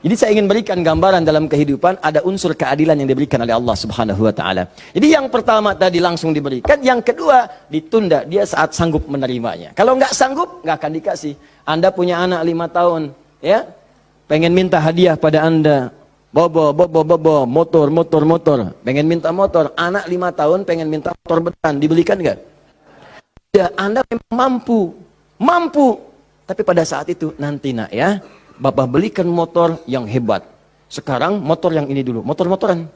Jadi saya ingin berikan gambaran dalam kehidupan ada unsur keadilan yang diberikan oleh Allah Subhanahu wa taala. Jadi yang pertama tadi langsung diberikan, yang kedua ditunda dia saat sanggup menerimanya. Kalau nggak sanggup, nggak akan dikasih. Anda punya anak 5 tahun, ya, pengen minta hadiah pada Anda, bobo, motor, pengen minta motor. Anak 5 tahun pengen minta motor beneran, dibelikan nggak? Ya, Anda memang mampu, tapi pada saat itu nanti nak ya, Bapak belikan motor yang hebat. Sekarang motor yang ini dulu, motor-motoran.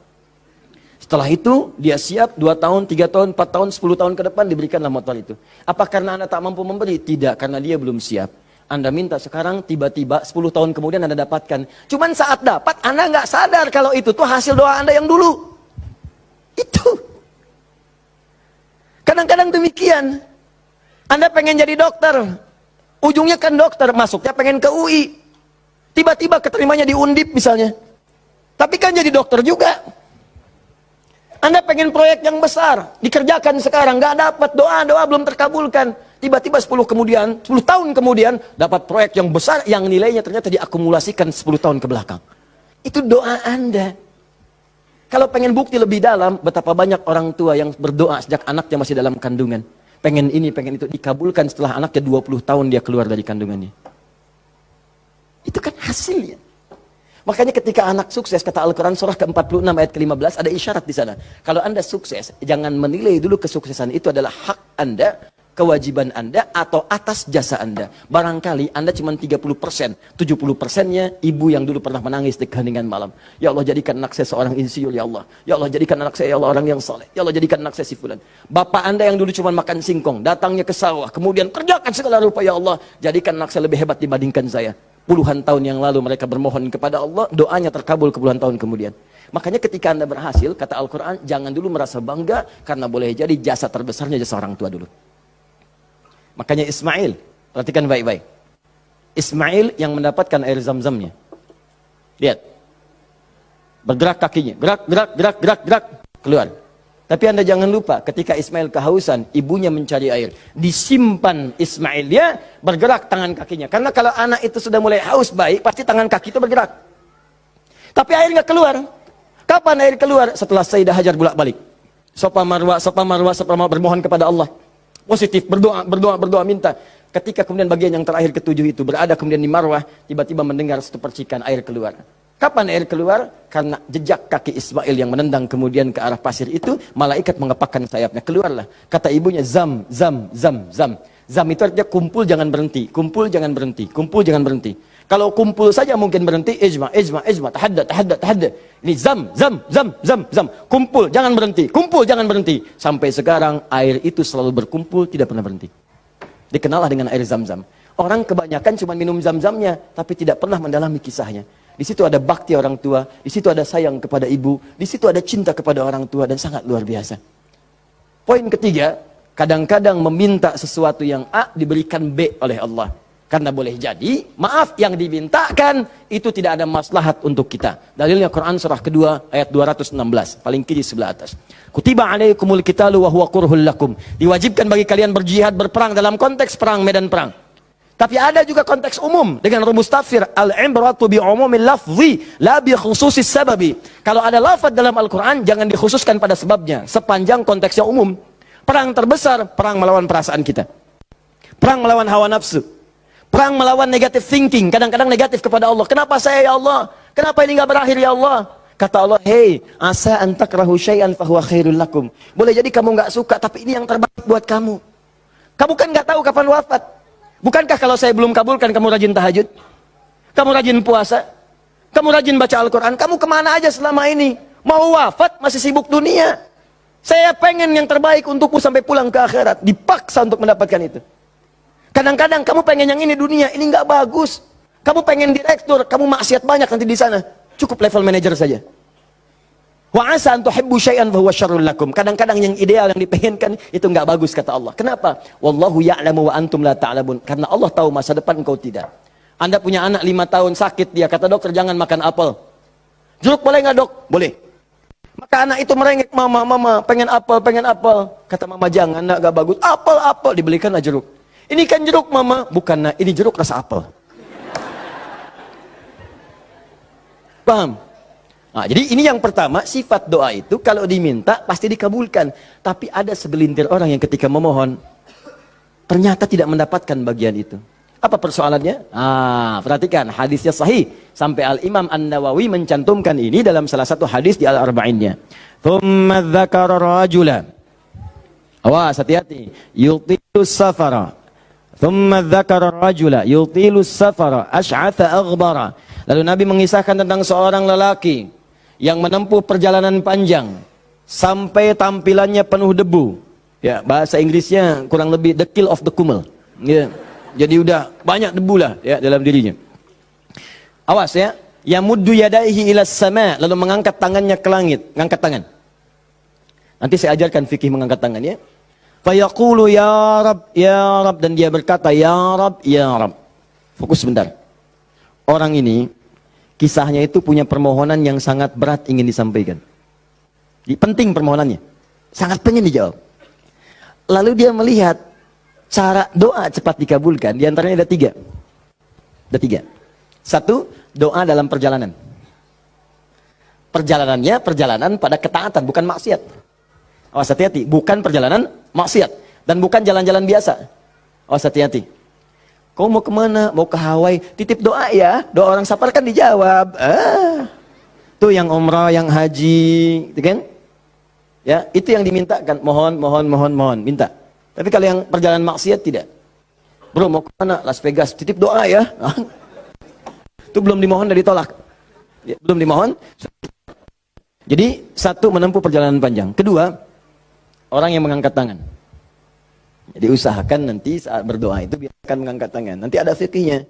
Setelah itu dia siap 2 tahun, 3 tahun, 4 tahun, 10 tahun ke depan diberikanlah motor itu. Apa karena Anda tak mampu memberi? Tidak, karena dia belum siap. Anda minta sekarang, tiba-tiba 10 tahun kemudian Anda dapatkan. Cuman saat dapat Anda nggak sadar kalau itu tuh hasil doa Anda yang dulu. Itu. Kadang-kadang demikian. Anda pengen jadi dokter, ujungnya kan dokter, masuknya pengen ke UI. Tiba-tiba keterimanya di Undip misalnya. Tapi kan jadi dokter juga. Anda pengen proyek yang besar, dikerjakan sekarang, nggak dapat, doa belum terkabulkan. Tiba-tiba 10 tahun kemudian, dapat proyek yang besar, yang nilainya ternyata diakumulasikan 10 tahun ke belakang. Itu doa Anda. Kalau pengen bukti lebih dalam, betapa banyak orang tua yang berdoa sejak anaknya masih dalam kandungan. Pengen ini, pengen itu, dikabulkan setelah anaknya 20 tahun dia keluar dari kandungannya. Itu kan hasilnya. Makanya ketika anak sukses, kata Al-Quran surah ke-46 ayat ke-15, ada isyarat di sana. Kalau Anda sukses, jangan menilai dulu kesuksesan itu adalah hak Anda, kewajiban Anda, atau atas jasa Anda. Barangkali Anda cuma 30%, 70%-nya ibu yang dulu pernah menangis di keheningan malam. Ya Allah, jadikan anak saya seorang insinyur, ya Allah. Ya Allah, jadikan anak saya, ya Allah, orang yang soleh. Ya Allah, jadikan anak saya si fulan. Bapak Anda yang dulu cuma makan singkong, datangnya ke sawah, kemudian kerjakan segala rupa, ya Allah, jadikan anak saya lebih hebat dibandingkan saya. Puluhan tahun yang lalu mereka bermohon kepada Allah, doanya terkabul ke puluhan tahun kemudian. Makanya ketika Anda berhasil, kata Al-Quran, jangan dulu merasa bangga, karena boleh jadi jasa terbesarnya jasa orang tua dulu. Makanya Ismail, perhatikan baik-baik. Ismail yang mendapatkan air zam-zamnya. Lihat. Bergerak kakinya, gerak, keluar. Tapi Anda jangan lupa, ketika Ismail kehausan, ibunya mencari air. Disimpan Ismail, dia bergerak tangan kakinya. Karena kalau anak itu sudah mulai haus baik, pasti tangan kaki itu bergerak. Tapi air nggak keluar. Kapan air keluar? Setelah Sayyidah Hajar bolak-balik. Safa Marwah bermohon kepada Allah. Positif, berdoa, minta. Ketika kemudian bagian yang terakhir ketujuh itu berada kemudian di Marwah, tiba-tiba mendengar satu percikan air keluar. Kapan air keluar? Karena jejak kaki Ismail yang menendang kemudian ke arah pasir itu, malaikat mengepakkan sayapnya. Keluarlah. Kata ibunya, zam. Zam itu artinya kumpul jangan berhenti. Kumpul jangan berhenti. Kumpul jangan berhenti. Kalau kumpul saja mungkin berhenti, ijma. Tahadda. Ini zam. Kumpul jangan berhenti. Kumpul jangan berhenti. Sampai sekarang air itu selalu berkumpul, tidak pernah berhenti. Dikenallah dengan air zam-zam. Orang kebanyakan cuma minum zam-zamnya, tapi tidak pernah mendalami kisahnya. Di situ ada bakti orang tua, di situ ada sayang kepada ibu, di situ ada cinta kepada orang tua, dan sangat luar biasa. Poin ketiga, kadang-kadang meminta sesuatu yang A diberikan B oleh Allah. Karena boleh jadi, maaf yang dimintakan itu tidak ada maslahat untuk kita. Dalilnya Quran surah kedua ayat 216, paling kiri sebelah atas. Kutiba alaikumul qitalu wa huwa kurhul lakum. Diwajibkan bagi kalian berjihad, berperang dalam konteks perang, medan perang. Tapi ada juga konteks umum dengan rumus tafsir al-ibratu bi umumil lafzi la bi khususis sababi. Kalau ada lafaz dalam Al-Qur'an jangan dikhususkan pada sebabnya, sepanjang konteksnya umum. Perang terbesar, perang melawan perasaan kita. Perang melawan hawa nafsu. Perang melawan negative thinking, kadang-kadang negatif kepada Allah. Kenapa saya ya Allah? Kenapa ini enggak berakhir ya Allah? Kata Allah, "Hei, asa an takrahu syai'an fa huwa khairul lakum." Boleh jadi kamu enggak suka, tapi ini yang terbaik buat kamu. Kamu kan enggak tahu kapan wafat. Bukankah kalau saya belum kabulkan kamu rajin tahajud? Kamu rajin puasa? Kamu rajin baca Al-Quran? Kamu kemana aja selama ini? Mau wafat masih sibuk dunia. Saya pengen yang terbaik untukmu sampai pulang ke akhirat. Dipaksa untuk mendapatkan itu. Kadang-kadang kamu pengen yang ini dunia, ini nggak bagus. Kamu pengen direktur, kamu maksiat banyak nanti di sana. Cukup level manajer saja. Wa asa an tuhibbu syai'an fa huwa syarrul lakum. Kadang-kadang yang ideal yang dipengenkan itu enggak bagus kata Allah. Kenapa? Wallahu ya'lamu wa antum la ta'lamun. Karena Allah tahu masa depan engkau tidak. Anda punya anak 5 tahun sakit dia, kata dokter jangan makan apel. Jeruk boleh enggak, Dok? Boleh. Maka anak itu merengek, "Mama, pengen apel." Kata mama, "Jangan, enggak bagus. Apel, dibelikanlah jeruk." "Ini kan jeruk, Mama." "Bukan, Nak, ini jeruk rasa apel." Paham? Nah, jadi ini yang pertama, sifat doa itu kalau diminta pasti dikabulkan. Tapi ada segelintir orang yang ketika memohon ternyata tidak mendapatkan bagian itu. Apa persoalannya? Perhatikan, hadisnya sahih. Sampai Al-Imam An-Nawawi mencantumkan ini dalam salah satu hadis di Al-Arba'innya. Thumma dzakara rajula. Awas, hati-hati. Yutilus safara. Thumma dzakara rajula yutilus safara asy'atha aghbara. Lalu Nabi mengisahkan tentang seorang lelaki yang menempuh perjalanan panjang sampai tampilannya penuh debu. Ya, bahasa Inggrisnya kurang lebih the kill of the kumel. Ya. Jadi udah banyak debu lah ya dalam dirinya. Awas ya, yamuddu yadaihi ila sama, lalu mengangkat tangannya ke langit, ngangkat tangan. Nanti saya ajarkan fikih mengangkat tangan ya. Fa yaqulu ya Rab, dan dia berkata ya Rab, ya Rab. Fokus sebentar. Orang ini kisahnya itu punya permohonan yang sangat berat ingin disampaikan. Penting permohonannya. Sangat pengen dijawab. Lalu dia melihat cara doa cepat dikabulkan, diantaranya ada tiga. Ada tiga. Satu, doa dalam perjalanan. Perjalanannya perjalanan pada ketaatan, bukan maksiat. Awas hati-hati, bukan perjalanan maksiat. Dan bukan jalan-jalan biasa. Awas hati-hati. Kau mau kemana? Mau ke Hawaii? Titip doa ya. Doa orang safar kan dijawab. Tuh yang umrah, yang haji, gitu kan? Ya, itu yang dimintakan. Mohon, minta. Tapi kalau yang perjalanan maksiat tidak. Bro, mau ke mana? Las Vegas, titip doa ya. Itu belum dimohon dan ditolak. Ya, belum dimohon. Jadi, satu, menempuh perjalanan panjang. Kedua, orang yang mengangkat tangan. Jadi usahakan nanti saat berdoa itu biarkan mengangkat tangan. Nanti ada fikihnya.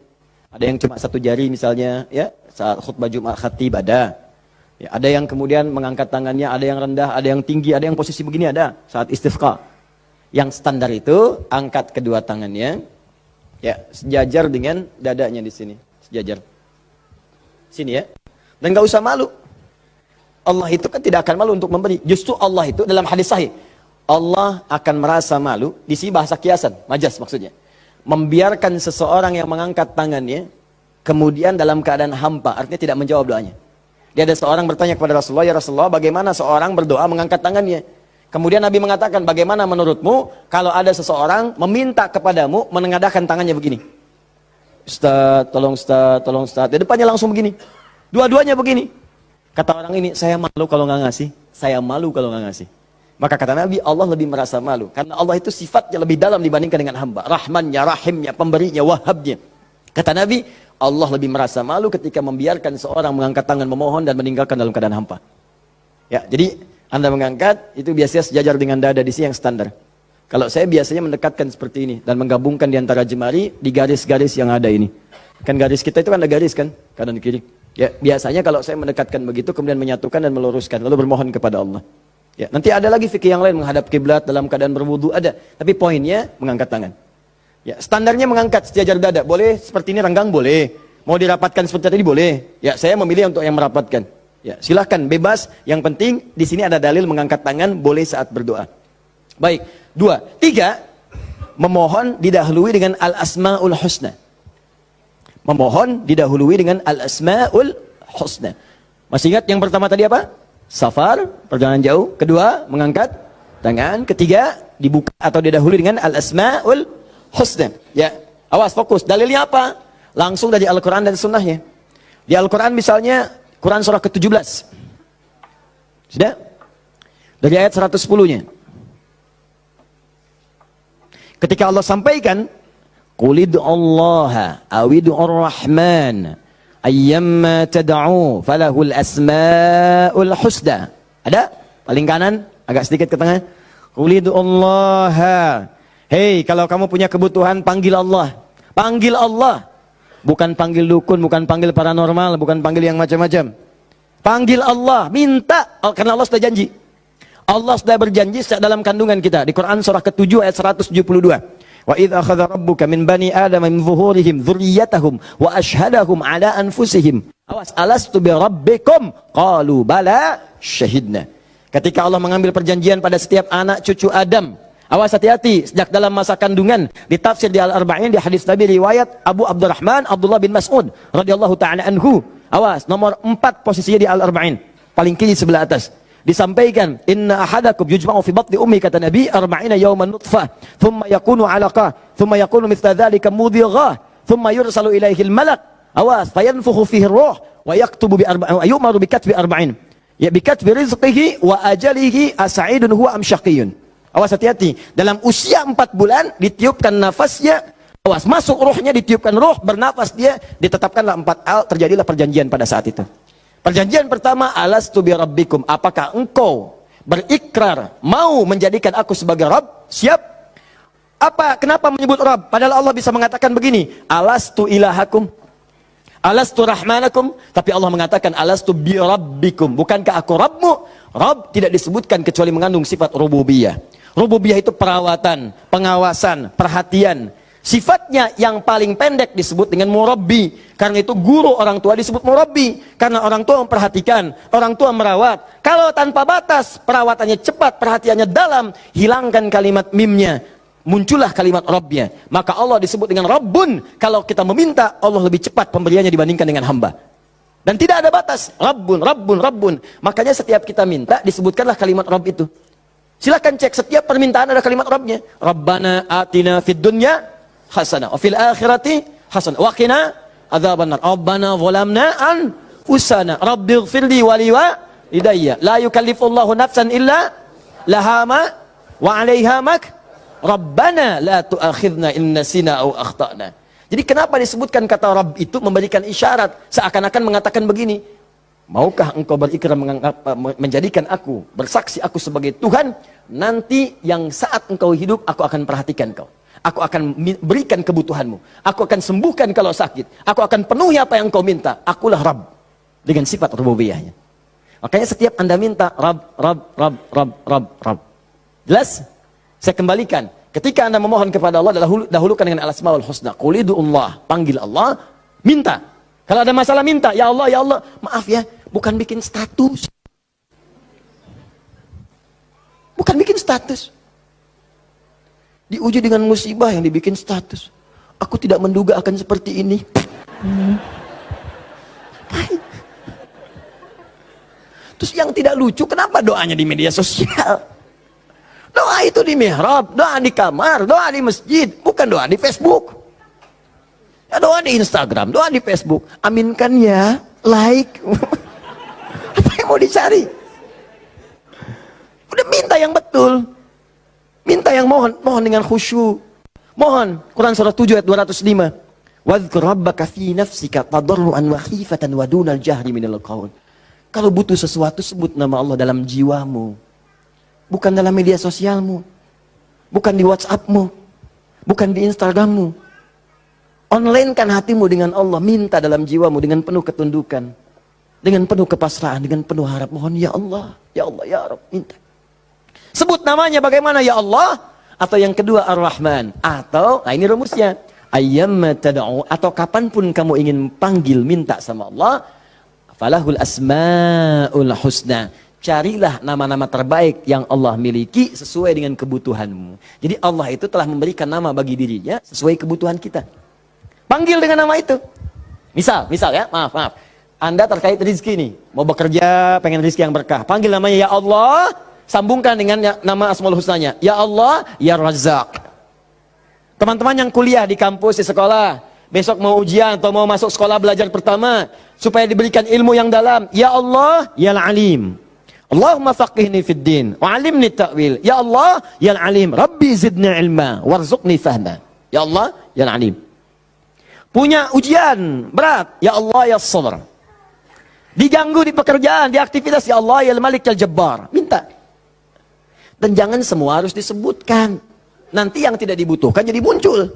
Ada yang cuma satu jari misalnya, ya, saat khutbah Jumat khatib ada. Ya, ada yang kemudian mengangkat tangannya, ada yang rendah, ada yang tinggi, ada yang posisi begini ada saat istisqa. Yang standar itu angkat kedua tangannya, ya, sejajar dengan dadanya di sini, sejajar. Sini ya. Dan nggak usah malu. Allah itu kan tidak akan malu untuk memberi. Justru Allah itu dalam hadis sahih, Allah akan merasa malu, di sini bahasa kiasan, majas maksudnya. Membiarkan seseorang yang mengangkat tangannya, kemudian dalam keadaan hampa, artinya tidak menjawab doanya. Dia ada seorang bertanya kepada Rasulullah, ya Rasulullah, bagaimana seorang berdoa mengangkat tangannya? Kemudian Nabi mengatakan, bagaimana menurutmu kalau ada seseorang meminta kepadamu menengadahkan tangannya begini? Ustaz, tolong Ustaz, tolong Ustaz. Di depannya langsung begini. Dua-duanya begini. Kata orang ini, saya malu kalau nggak ngasih. Saya malu kalau nggak ngasih. Maka kata Nabi, Allah lebih merasa malu. Karena Allah itu sifatnya lebih dalam dibandingkan dengan hamba. Rahmannya, rahimnya, pemberinya, wahabnya. Kata Nabi, Allah lebih merasa malu ketika membiarkan seorang mengangkat tangan memohon dan meninggalkan dalam keadaan hampa. Ya, jadi Anda mengangkat, itu biasanya sejajar dengan dada di sini yang standar. Kalau saya biasanya mendekatkan seperti ini dan menggabungkan di antara jemari di garis-garis yang ada ini. Kan garis kita itu kan ada garis kan, kanan kiri. Ya, biasanya kalau saya mendekatkan begitu kemudian menyatukan dan meluruskan lalu bermohon kepada Allah. Ya, nanti ada lagi fikih yang lain menghadap kiblat dalam keadaan berwudu ada, tapi poinnya mengangkat tangan. Ya, standarnya mengangkat sejajar dada. Boleh seperti ini renggang boleh. Mau dirapatkan seperti tadi boleh. Ya, saya memilih untuk yang merapatkan. Ya, silahkan bebas. Yang penting di sini ada dalil mengangkat tangan boleh saat berdoa. Baik, 2, 3, memohon didahului dengan al-asmaul husna. Memohon didahului dengan al-asmaul husna. Masih ingat yang pertama tadi apa? Safar, perjalanan jauh. Kedua, mengangkat tangan. Ketiga, dibuka atau didahului dengan al-asmaul husna. Ya, awas fokus. Dalilnya apa? Langsung dari Al-Quran dan Sunnahnya. Di Al-Quran misalnya Quran surah ke-17. Sudah? Dari ayat 110-nya. Ketika Allah sampaikan, Qul id'ullaha awid'ur rahman ayyamma tad'u falahul asmaul husna. Ada? Paling kanan, agak sedikit ke tengah. Qul id'ullaha. Hei, kalau kamu punya kebutuhan, panggil Allah. Panggil Allah. Bukan panggil dukun, bukan panggil paranormal, bukan panggil yang macam-macam. Panggil Allah, minta, karena Allah sudah janji. Allah sudah berjanji dalam kandungan kita. Di Quran surah ke-7 ayat 172. Wa idh akhadha rabbuka min bani adama min zuhurihim dzurriyyatahum wa ashhadahum ala anfusihim. Awas, alastu bi rabbikum? Qalu bala syahidna. Ketika Allah mengambil perjanjian pada setiap anak cucu Adam. Awas hati-hati, sejak dalam masa kandungan, ditafsir di Al-Arba'in, di hadis Nabi riwayat Abu Abdurrahman Abdullah bin Mas'ud radhiyallahu ta'ala anhu. Awas, nomor 4 posisinya di Al-Arba'in. Paling kiri sebelah atas. Disampaikan, inna ahadakum yujma'u fi batni ummi, kata Nabi, arba'ina yawman nutfah, thumma yakunu 'alaqah, thumma yakunu mithla dhalika mudhighah, thumma yursalu ilaihi al-malak. Awas, fayanfukhu fihi ar-ruh wa yaktubu bi arba'in wa yu'maru bi katbi arba'in. Ya bi katbi rizqihi wa ajalihi as'idun huwa am syaqiyun. Awas, hati-hati. Dalam usia 4 bulan ditiupkan nafasnya. Awas, masuk ruhnya, ditiupkan ruh, bernafas dia, ditetapkanlah 4 hal, terjadilah perjanjian pada saat itu. Perjanjian pertama, alastu bi rabbikum, apakah engkau berikrar mau menjadikan aku sebagai Rabb? Siap. Apa? Kenapa menyebut Rabb? Padahal Allah bisa mengatakan begini, alastu ilahakum, alastu rahmanakum, tapi Allah mengatakan alastu bi rabbikum, bukankah aku Rabbmu? Rabb tidak disebutkan kecuali mengandung sifat rububiyah. Rububiyah itu perawatan, pengawasan, perhatian. Sifatnya yang paling pendek disebut dengan murabbi. Karena itu guru orang tua disebut murabbi. Karena orang tua memperhatikan, orang tua merawat. Kalau tanpa batas, perawatannya cepat, perhatiannya dalam, hilangkan kalimat mimnya, muncullah kalimat Rabbnya. Maka Allah disebut dengan Rabbun. Kalau kita meminta, Allah lebih cepat pemberiannya dibandingkan dengan hamba. Dan tidak ada batas. Rabbun, Rabbun, Rabbun. Makanya setiap kita minta, disebutkanlah kalimat Rabb itu. Silahkan cek, setiap permintaan ada kalimat Rabbnya. Rabbana atina fid dunya hasanah wa fil akhirati hasanah wa qina adzabannar. Rabbana zalamna anfusana rabbighfirli wa liwalidayya la yukallifullahu nafsan illa laha ma wa 'alaiha mak Rabbana la tu'akhidna in nasina aw akhtana. Jadi kenapa disebutkan kata Rabb itu memberikan isyarat, seakan-akan mengatakan begini, maukah engkau berikrar menjadikan aku, bersaksi aku sebagai Tuhan, nanti yang saat engkau hidup aku akan perhatikan kau. Aku akan berikan kebutuhanmu. Aku akan sembuhkan kalau sakit. Aku akan penuhi apa yang kau minta. Akulah Rabb. Dengan sifat rububiyahnya. Makanya setiap Anda minta, Rabb, Rabb, Rabb, Rabb, Rabb, Rabb. Jelas? Saya kembalikan. Ketika Anda memohon kepada Allah, dahulukan dengan al-asmaul husna. Qulidu'ullah. Panggil Allah. Minta. Kalau ada masalah minta. Ya Allah, ya Allah. Maaf ya. Bukan bikin status. Bukan bikin status. Diuji dengan musibah yang dibikin status. Aku tidak menduga akan seperti ini. Terus yang tidak lucu, kenapa doanya di media sosial? Doa itu di mihrab, doa di kamar, doa di masjid, bukan doa di Facebook. Ya, doa di Instagram, doa di Facebook. Aminkan ya, like. Apa yang mau dicari? Udah minta yang betul. Minta yang mohon dengan khusyuk. Mohon, Quran surah 7 ayat 205. Wadhkur rabbaka fi nafsika tadarruan wa khifatan wa dunal jahri minal qaul. Kalau butuh sesuatu, sebut nama Allah dalam jiwamu. Bukan dalam media sosialmu. Bukan di WhatsAppmu. Bukan di Instagrammu. Online-kan hatimu dengan Allah. Minta dalam jiwamu dengan penuh ketundukan. Dengan penuh kepasrahan, dengan penuh harap. Mohon ya Allah, ya Allah, ya Rabb, minta. Sebut namanya bagaimana, ya Allah. Atau yang kedua Ar-Rahman. Atau, nah ini rumusnya, ayyamma tad'u, atau kapanpun kamu ingin panggil, minta sama Allah, falahul asma'ul husna. Carilah nama-nama terbaik yang Allah miliki sesuai dengan kebutuhanmu. Jadi Allah itu telah memberikan nama bagi dirinya sesuai kebutuhan kita. Panggil dengan nama itu. Misal ya, maaf. Anda terkait rezeki nih, mau bekerja, pengen rezeki yang berkah. Panggil namanya ya Allah. Sambungkan dengan nama Asmaul Husnanya. Ya Allah, Ya Razzaq. Teman-teman yang kuliah di kampus, di sekolah, besok mau ujian atau mau masuk sekolah belajar pertama, supaya diberikan ilmu yang dalam. Ya Allah, Ya Alim. Allahumma faqihni fid din, wa alimni ta'wil. Ya Allah, Ya Alim. Rabbi zidni ilma, warzuqni fahma. Ya Allah, Ya Alim. Punya ujian berat. Ya Allah, Ya Sabr. Diganggu di pekerjaan, di aktivitas. Ya Allah, Ya Malik, Ya Jabbar. Minta. Dan jangan semua harus disebutkan. Nanti yang tidak dibutuhkan jadi muncul.